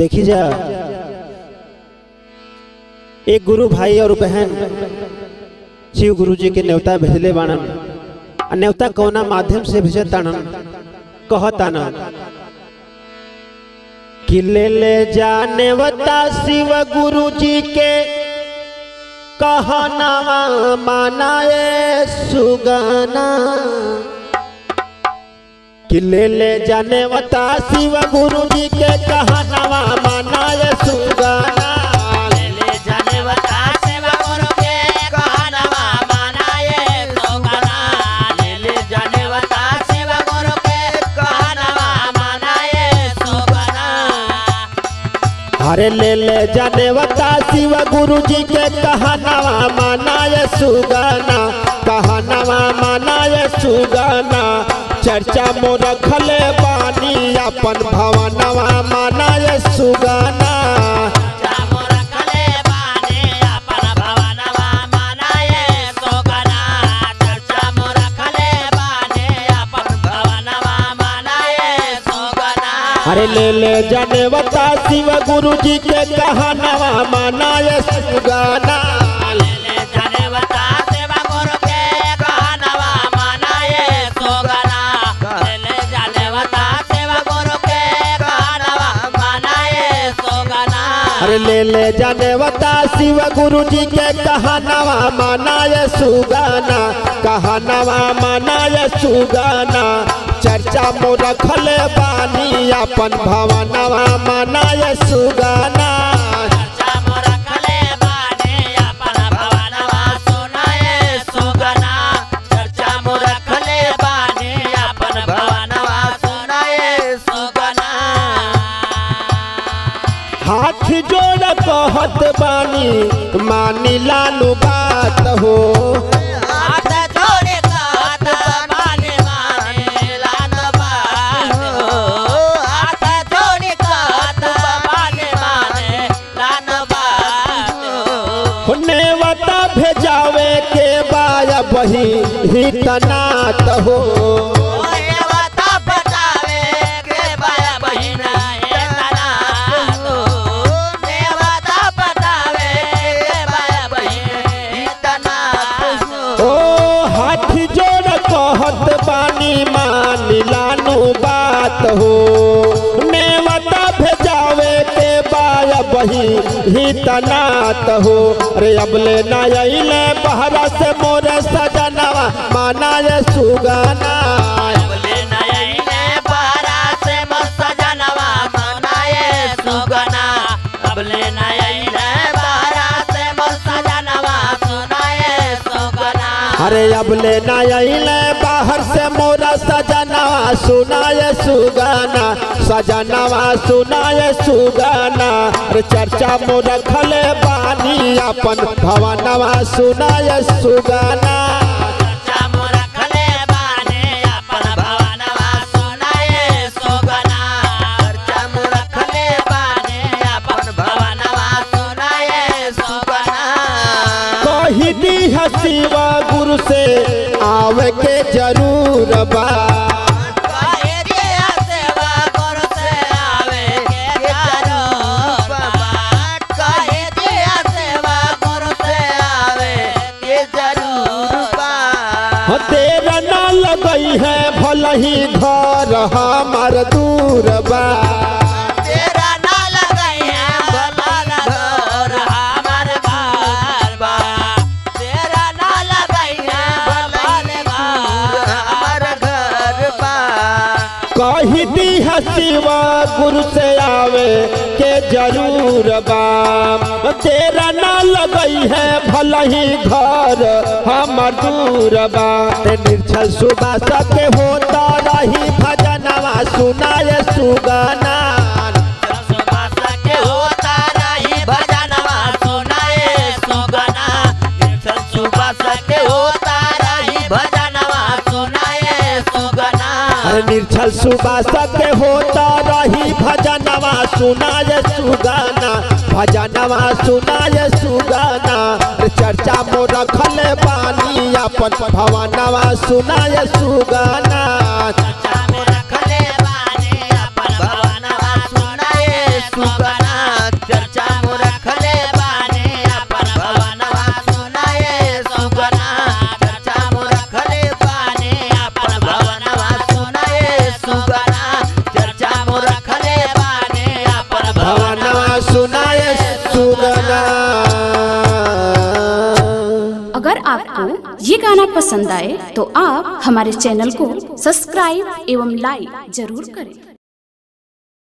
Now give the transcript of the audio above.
देखी जा एक गुरु भाई और बहन शिव गुरु जी के न्योता भेजले बाणन। न्योता कौना माध्यम से भेजतानन कहतानन कि ले जाने वता शिव गुरु जी के कहना मानाए सुगाना। कि ले जाने वता शिव गुरु जी के कहना मानाए सुगाना। ले जाने वता शिव गुरु के कहना मानाए सुगाना। ले जाने वता शिव गुरु के कहना मानाए सुगाना। अरे ले जाने वता शिव गुरु जी के कहना मानाए सुगाना। कहना मानाए सुगाना। चर्चा मोर रखले बानी अपन भवनवा मानाए सुगाना। चर्चा मोर रखले बानी अपन भवनवा मानाए सुगाना। चर्चा मोर रखले बानी अपन भवनवा मानाए सुगाना। अरे ले जाने वता शिव गुरु जी के कहना मानाए सुगाना। ले जाने वता शिव गुरु के कहना मानाए सुगाना। ले जाने वता शिव गुरु के कहना मानाए सुगाना। अरे ले जाने वता शिव गुरु जी के कहना मानाए सुगाना। कहना मानाए सुगाना। चर्चा मोर रखले बानी अपन भवनवा मानाए सुगाना। चर्चा मोर रखले बानी अपन भवनवा सुनाए सुगाना। चर्चा मोर रखले बानी अपन भवनवा सुनाए सुगाना। हाथ जोड़ कहत बानी मानी लानु बात हो। हाथ जोड़े कहत बानी माने लान बात हो। हाथ जोड़े कहत बानी माने लान बात हो। नेवता भेजावे के बाया बही हितनात हो। नेवता बतावे के बाया बहिना एतना तो। नेवता बतावे के बाया बहिना एतना तो। ओ हाथ जोड़ कहत बानी मानी लानु बात हो। नेवता भेजावे के बाया बही हितनात हो। अरे अब ले नइले बहरा से मोर सजनवा मानाए सुगाना। बोले नयने बारा से मस्त जनवा मनाए सुगना। बोले नयने बारा से मस्त जनवा सुनाए सुगना। अरे अब ले नइले बाहर से मोर सजनवा सुनाए सुगाना। सजनवा सुनाए सुगाना। अरे चर्चा मोर रखले बानी अपन भवनवा सुनाए सुगाना। चर्चा मोर रखले बानी अपन भवनवा सुनाए सुगना। चर्चा मोर रखले बानी अपन भवनवा सुनाए सुगना। कही दी शिव गुरु से आवे के जरूर बा। कहे दिया सेवा गुरु से आवे के जरूर बा। कहे दिया सेवा गुरु से आवे के जरूर बा। हो तेरा ना लगई है भल ही घर हमार दूर बा। तेरा ना लगई है भला घर हमार घर बा। तेरा ना लगई है भला घर हमार घर बा। कही दी शिव गुरु से आवे के जरूर बा। तेरा ना लगई है भल ही घर हमार दूर बा। निर्छल सुबह सके होता रही भजनवा सुनाए सुगाना। सुबास के होता रही भजनवा सुनाए सुगना। सुबास के होता रही भजनवा सुनाए सुगना। निर्छल सुबह सके होता रही भजनवा सुनाए सुगाना। भजनवा सुनाए सुगाना। चर्चा मोर रखले बानी अपन भवनवा सुनाए सुगाना। चर्चा में रखले बानी अपन भवनवा सुनाए सुगना। ये गाना पसंद आए तो आप हमारे चैनल को सब्सक्राइब एवं लाइक जरूर करें।